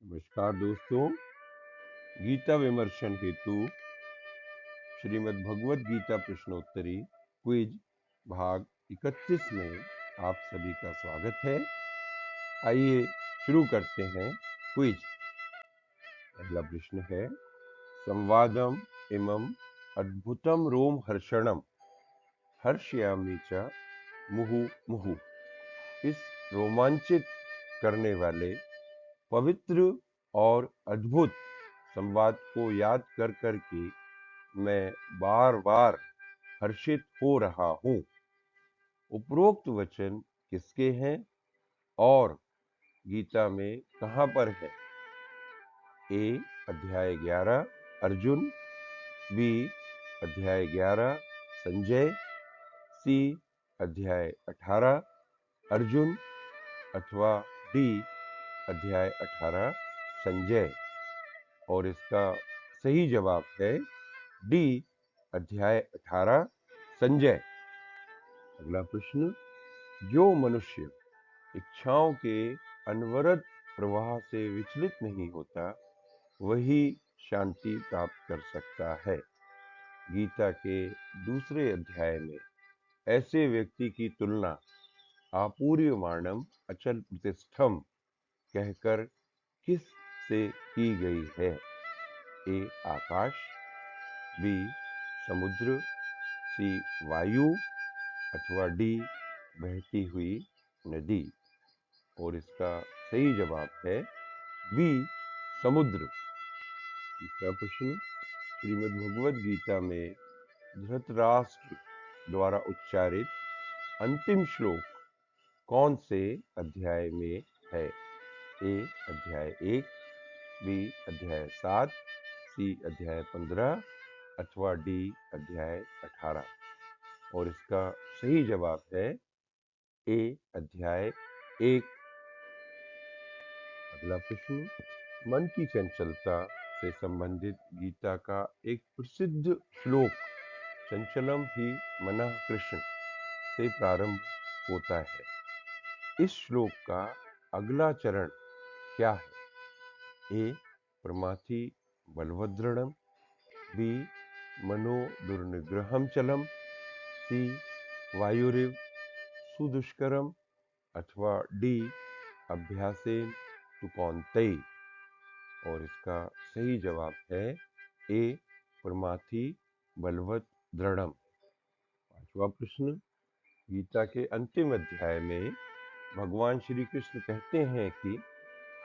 नमस्कार दोस्तों। गीता विमर्शन हेतु श्रीमद् भगवत गीता प्रश्नोत्तरी क्विज भाग 31 में आप सभी का स्वागत है। आइए शुरू करते हैं क्विज। पहला प्रश्न है, संवादम इमम अद्भुतम रोम हर्षणम हर्षयामि च मुहु मुहु। इस रोमांचित करने वाले पवित्र और अद्भुत संवाद को याद कर कर के मैं बार बार हर्षित हो रहा हूँ। उपरोक्त वचन किसके हैं और गीता में कहाँ पर है? ए अध्याय 11 अर्जुन, बी अध्याय 11 संजय, सी अध्याय 18 अर्जुन, अथवा डी अध्याय 18 संजय। और इसका सही जवाब है डी अध्याय 18 संजय। अगला प्रश्न, जो मनुष्य इच्छाओं के अनवरत प्रवाह से विचलित नहीं होता वही शांति प्राप्त कर सकता है। गीता के दूसरे अध्याय में ऐसे व्यक्ति की तुलना आपूर्यमाणम अचल प्रतिष्ठम कहकर किस से की गई है? ए आकाश, बी समुद्र, सी वायु, अथवा डी बहती हुई नदी। और इसका सही जवाब है बी समुद्र। तीसरा प्रश्न, श्रीमद् भगवद गीता में धृतराष्ट्र द्वारा उच्चारित अंतिम श्लोक कौन से अध्याय में है? ए अध्याय 1, बी अध्याय 7, सी अध्याय 15, अथवा डी अध्याय 18। और इसका सही जवाब है ए अध्याय 1। अगला प्रश्न, मन की चंचलता से संबंधित गीता का एक प्रसिद्ध श्लोक चंचलम ही मनः कृष्ण से प्रारंभ होता है। इस श्लोक का अगला चरण क्या है? ए प्रमाथि बलवद्रणम, बी मनो दुर्निग्रहम चलम, सी वायुरिव सुदुष्करम, अथवा डी अभ्यासेन तु कौन्तेय। और इसका सही जवाब है ए प्रमाथि बलवत दृढ़म। पांचवा प्रश्न, गीता के अंतिम अध्याय में भगवान श्री कृष्ण कहते हैं कि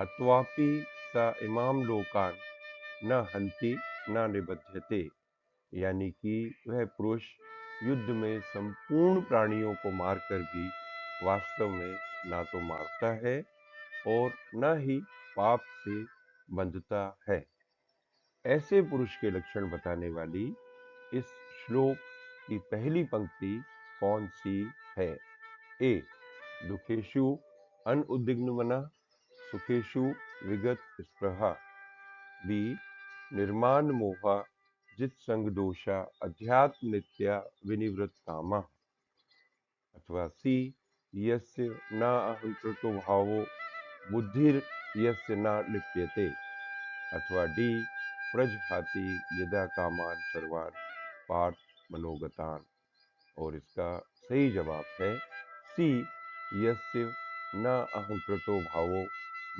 हत्वापि स इमाम लोकान न हंति न निबध्यते, यानी कि वह पुरुष युद्ध में संपूर्ण प्राणियों को मारकर भी वास्तव में ना तो मारता है और न ही पाप से बंधता है। ऐसे पुरुष के लक्षण बताने वाली इस श्लोक की पहली पंक्ति कौन सी है? ए दुखेषु अनुद्विग्न मनः, सुखेषु विगत स्पृहा, बी निर्माण मोहा जित संग दोषा अध्यात्म नित्या विनिवृत कामा, अथवा सी यस्य न अहंकृतो भावो बुद्धिर यस्य न लिप्यते, अथवा डी प्रजहाति यदा कामान सर्वान पार्थ मनोगतान। और इसका सही जवाब है सी यस्य न अहंकृतो भावो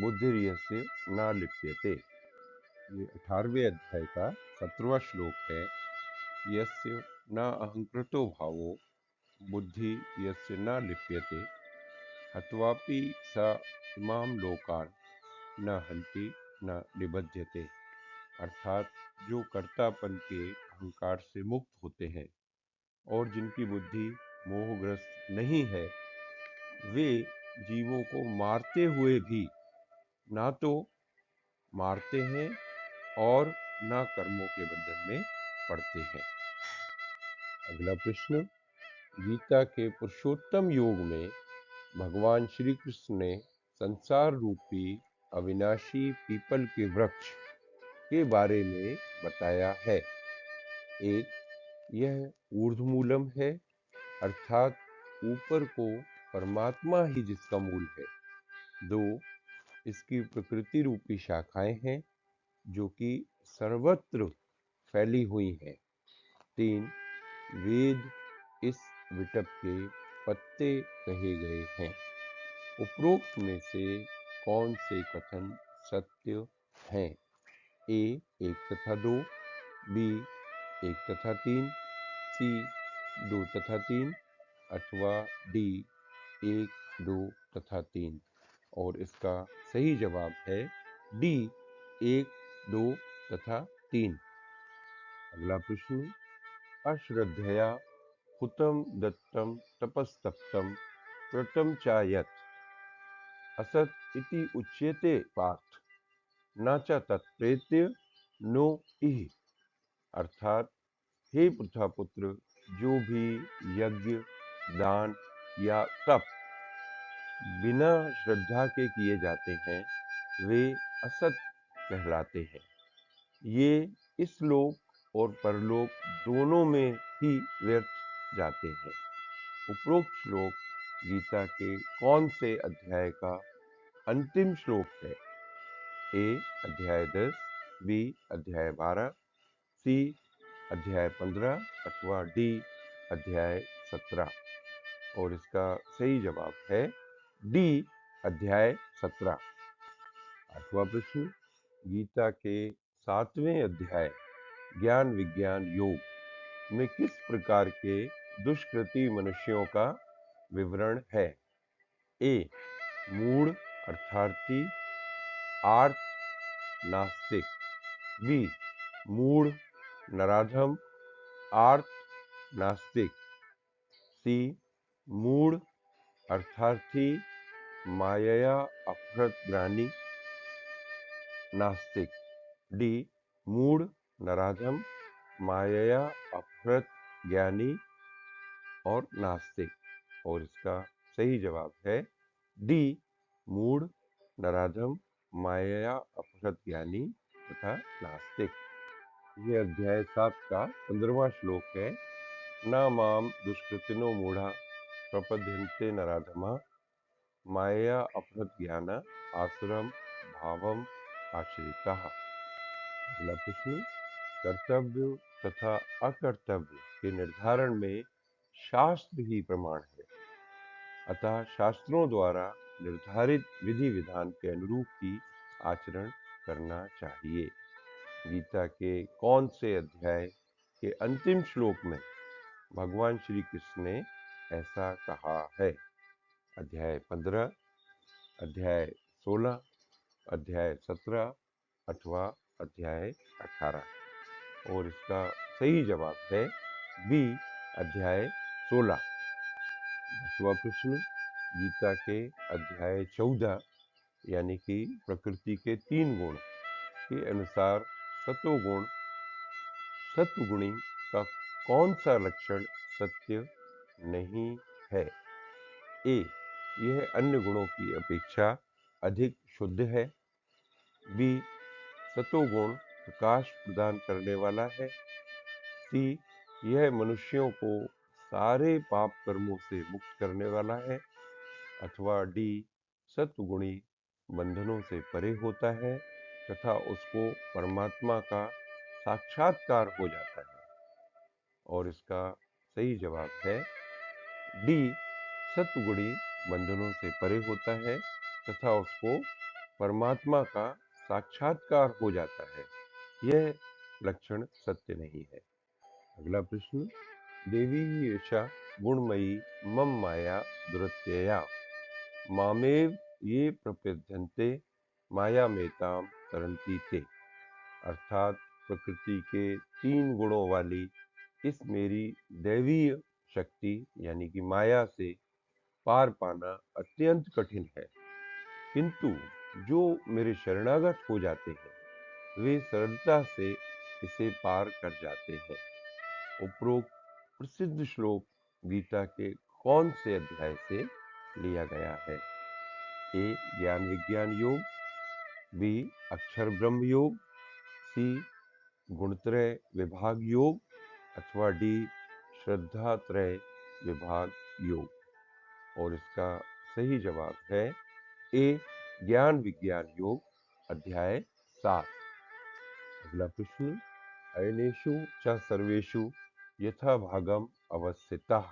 बुद्धिर यस्य न लिप्यते। ये 18वें अध्याय का 17वां श्लोक है। यस्य न अहंकृतो भावो बुद्धि यस्य न लिप्यते, हत्वापि स इमाम लोकान न हंति न निबध्यते। अर्थात जो कर्तापन के अहंकार से मुक्त होते हैं और जिनकी बुद्धि मोहग्रस्त नहीं है, वे जीवों को मारते हुए भी ना तो मारते हैं और ना कर्मों के बंधन में पड़ते हैं। अगला प्रश्न, गीता के पुरुषोत्तम योग में भगवान श्री कृष्ण ने संसार रूपी अविनाशी पीपल के वृक्ष के बारे में बताया है। एक, यह ऊर्ध्वमूलम है, अर्थात ऊपर को परमात्मा ही जिसका मूल है। दो, इसकी प्रकृति रूपी शाखाएं हैं जो कि सर्वत्र फैली हुई हैं। 3 वेद इस विटप के पत्ते कहे गए हैं। उपरोक्त में से कौन से कथन सत्य हैं? ए 1 तथा 2, बी 1 तथा 3, सी 2 तथा 3 अथवा डी 1, 2 तथा 3। और इसका सही जवाब है डी 1, 2 तथा 3। अगला प्रश्न, अश्रद्धया हुतम दत्तम तपस्तप्तम कृतं च यत् असत् इति उच्यते पार्थ न च तत्प्रेत्य नो इह। अर्थात, हे पृथापुत्र, जो भी यज्ञ, दान या तप बिना श्रद्धा के किए जाते हैं वे असत कहलाते हैं। ये इस लोक और परलोक दोनों में ही व्यर्थ जाते हैं। उपरोक्त श्लोक गीता के कौन से अध्याय का अंतिम श्लोक है? ए अध्याय 10, बी अध्याय 12, सी अध्याय 15 अथवा डी अध्याय 17। और इसका सही जवाब है डी अध्याय 17। 8वां प्रश्न, गीता के 7वें अध्याय ज्ञान विज्ञान योग में किस प्रकार के दुष्कृति मनुष्यों का विवरण है? ए मूढ़ अर्थार्थी आर्थ नास्तिक, बी मूढ़ नराधम आर्थ नास्तिक, सी मूढ़ अर्थार्थी मायया अपहृत ज्ञानी नास्तिक, डी मूढ़ नराधम मायया अपहृत ज्ञानी और नास्तिक। और इसका सही जवाब है डी मूढ़ नराधम मायया अपहृत ज्ञानी तथा नास्तिक। यह अध्याय 7 का 15वां श्लोक है। न माम दुष्कृतिनो मूढ़ा प्रपद्यन्ते नराधमा मायया अपहृत ज्ञान आसुरम भावम आश्रिताः। अगला प्रश्न, कर्तव्य तथा अकर्तव्य के निर्धारण में शास्त्र ही प्रमाण है, अतः शास्त्रों द्वारा निर्धारित विधि विधान के अनुरूप ही आचरण करना चाहिए। गीता के कौन से अध्याय के अंतिम श्लोक में भगवान श्री कृष्ण ने ऐसा कहा है? अध्याय 15, अध्याय 16, अध्याय 17 अथवा अध्याय 18। और इसका सही जवाब है बी अध्याय 16। 10वां प्रश्न, गीता के अध्याय 14 यानी कि प्रकृति के 3 गुण के अनुसार सतोगुण सत्वगुणी का कौन सा लक्षण सत्य नहीं है? ए यह अन्य गुणों की अपेक्षा अधिक शुद्ध है, बी सतोगुण प्रकाश प्रदान करने वाला है, सी यह मनुष्यों को सारे पाप कर्मों से मुक्त करने वाला है, अथवा डी सत्वगुणी बंधनों से परे होता है तथा उसको परमात्मा का साक्षात्कार हो जाता है। और इसका सही जवाब है डी सत्वगुणी बंधनों से परे होता है तथा उसको परमात्मा का साक्षात्कार हो जाता है। यह लक्षण सत्य नहीं है। अगला प्रश्न, देवी एषा गुणमयी मम माया दुरत्यया मामेव ये प्रपद्यन्ते मायामेतां तरन्ति ते। अर्थात, प्रकृति के 3 गुणों वाली इस मेरी दैवीय शक्ति यानी कि माया से पार पाना अत्यंत कठिन है, किंतु जो मेरे शरणागत हो जाते हैं वे सरलता से इसे पार कर जाते हैं। उपरोक्त प्रसिद्ध श्लोक गीता के कौन से अध्याय से लिया गया है? ए ज्ञान विज्ञान योग, बी अक्षर ब्रह्म योग, सी गुणत्रय विभाग योग अथवा डी श्रद्धात्रय विभाग योग। और इसका सही जवाब है ए ज्ञान विज्ञान योग अध्याय 7। अगला प्रश्न, अयनेषु च सर्वेषु यथा भागम अवस्थिताः,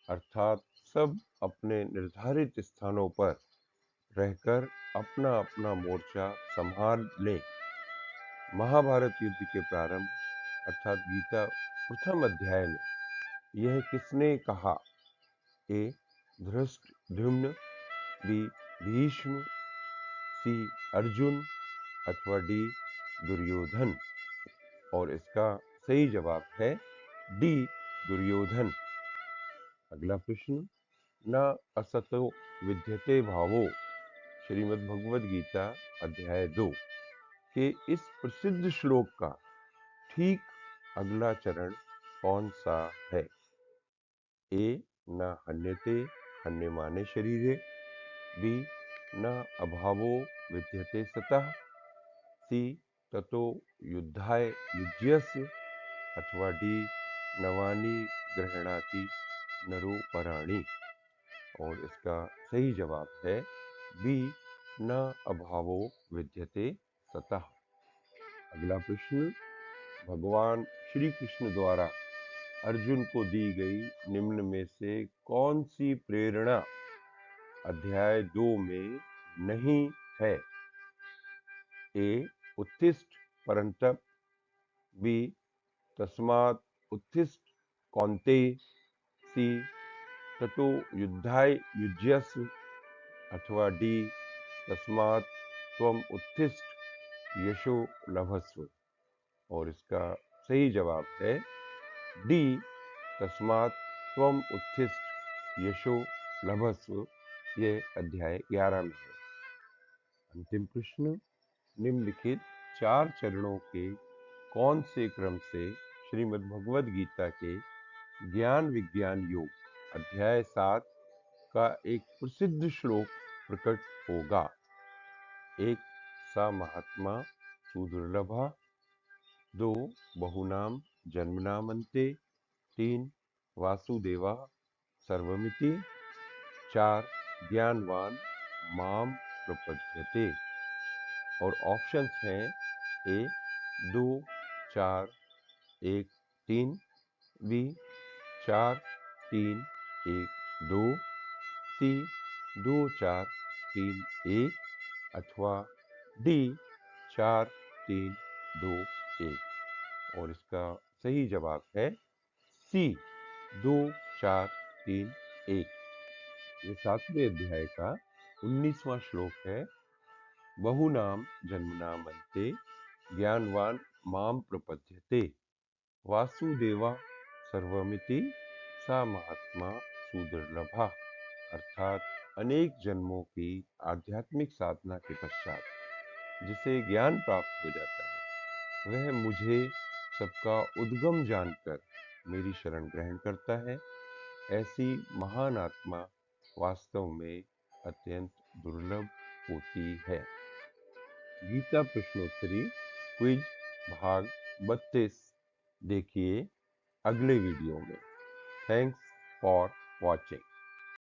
अर्थात सब अपने निर्धारित स्थानों पर रहकर अपना अपना मोर्चा संभाल लें। महाभारत युद्ध के प्रारंभ अर्थात गीता प्रथम अध्याय में यह किसने कहा? ए धृष्टद्युम्न, बी भीष्म, सी अर्जुन अथवा डी दुर्योधन। और इसका सही जवाब है डी दुर्योधन। अगला प्रश्न, न असतो विद्यते भावो, श्रीमद् भगवद गीता अध्याय 2 के इस प्रसिद्ध श्लोक का ठीक अगला चरण कौन सा है? ए न हन्यते हन्यमाने शरीरे, बी न अभावो विद्यते सतः, सी ततो युद्धाय युज्यस्य अथवा डी नवानि गृह्णाति नरो पराणि। और इसका सही जवाब है बी न अभावो विद्यते सतः। अगला प्रश्न, भगवान श्री कृष्ण द्वारा अर्जुन को दी गई निम्न में से कौन सी प्रेरणा अध्याय 2 में नहीं है? ए उत्तिष्ठ परंतप, बी तस्मात् उत्तिष्ठ कौन्तेय, सी ततो युद्धाय युज्यस्व अथवा डी तस्मात् त्वम उत्तिष्ठ यशो लभस्व। और इसका सही जवाब है डी तस्मात् त्वम उत्तिष्ठ यशो लभस्व। ये अध्याय 11 में है। अंतिम प्रश्न, निम्नलिखित 4 चरणों के कौन से क्रम से श्रीमद् भगवद गीता के ज्ञान विज्ञान योग अध्याय 7 का एक प्रसिद्ध श्लोक प्रकट होगा? 1 सा महात्मा सुदुर्लभा, 2 बहुनाम जन्मनामन्ते, 3 वासुदेवा सर्वमिति, 4 ज्ञानवान माम प्रपद्यते। और ऑप्शंस हैं ए 2 4 1 3, बी 4 3 1 2, सी 2 4 3 1 अथवा डी 4 3 2 1। और इसका सही जवाब है सी 2 4 3 1। ये 7वें अध्याय का 19वां श्लोक है। बहुनाम जन्मनामन्ते ज्ञानवान माम प्रपद्यते, वासुदेवा सर्वमिति, सा महात्मा सुदुर्लभा। अर्थात अनेक जन्मों की आध्यात्मिक साधना के पश्चात जिसे ज्ञान प्राप्त हो जाता है वह मुझे सबका उद्गम जानकर मेरी शरण ग्रहण करता है। ऐसी महान आत्मा वास्तव में अत्यंत दुर्लभ होती है। गीता प्रश्नोत्तरी क्विज भाग 32 देखिए अगले वीडियो में। Thanks for watching.